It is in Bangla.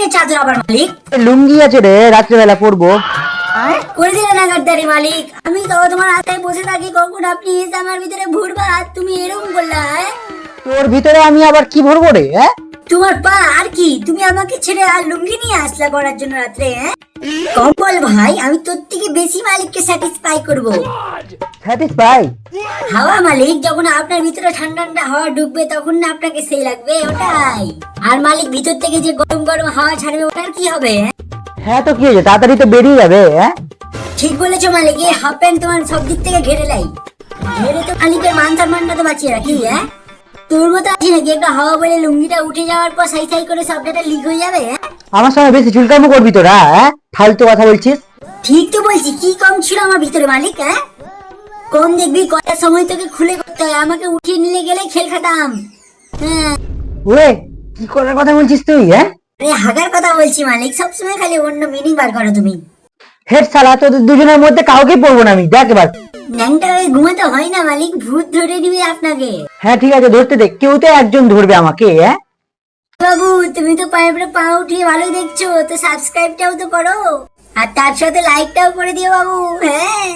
ধরনের চাদর আবার মালিক? লুঙ্গি আছে রে, রাত্রেবেলা পরবো। করে দিলে না গাদ্দারি মালিক। আমি তো তোমার আশায় বসে থাকি কখন আপনি এসে আমার ভিতরে ভরবা, আর তুমি এরকম করলা। তোর ভিতরে আমি আবার কি ভরবো রে? তোমার পা আর কি, তুমি আমাকে ছেড়ে আর লুঙ্গি নিয়ে আসলা পরার জন্য রাত্রে? কম্বল ভাই, আমি তোর থেকে বেশি মালিককে স্যাটিসফাই করব। স্যাটিসফাই? হাওয়া মালিক, যখন আপনার ভিতরে ঠান্ডা ঠান্ডা হাওয়া ঢুকবে তখন না আপনাকে সেই লাগবে, ওটাই। আর মালিক ভিতর থেকে যে গরম গরম হাওয়া ছাড়বে ওটার কি হবে? হ্যাঁ তো কি হয়েছে, তাড়াতাড়ি তো বেরিয়ে যাবে। ঠিক বলেছো মালিক, এই হাফ প্যান্ট তোমার সব দিক থেকে ঘেরে লাই। ঘেরে তো মালিকের মান সম্মানটা তো বাঁচিয়ে রাখি। তোর মতো আছি নাকি একটা হাওয়া বলে লুঙ্গিটা উঠে যাওয়ার পর সাই সাই করে সবটা লিক হয়ে যাবে? আমার সঙ্গে বেশি চুলকামো করবি তোরা? ফালতু কথা বলছিস। ঠিক তো বলছি, কি কম ছিল আমার ভিতরে মালিক? কম দেখবি, কটার সময় তোকে খুলে করতে হয়, আমাকে উঠিয়ে নিলে গেলে খেল খাতাম। ওরে, কি করার কথা বলছিস তুই? আরে হাগার কথা বলছি মালিক, সবসময় খালি অন্য মিনিং বার করো তুমি। হেড শালা, তোদের দুজনের মধ্যে কাউকে পড়বো না আমি, দেখ এবার। ন্যাংটা হয়ে ঘুমাতে হয় না মালিক, ভূত ধরে নিবে আপনাকে। হ্যাঁ ঠিক আছে, ধরতে দে, কেউ তো একজন ধরবে আমাকে। বাবু, তুমি তো পায়ে পড়ে পা উঠিয়ে ভালো দেখছো, তো সাবস্ক্রাইবটাও তো করো, আর তার সাথে লাইকটাও করে দিও বাবু। হ্যাঁ।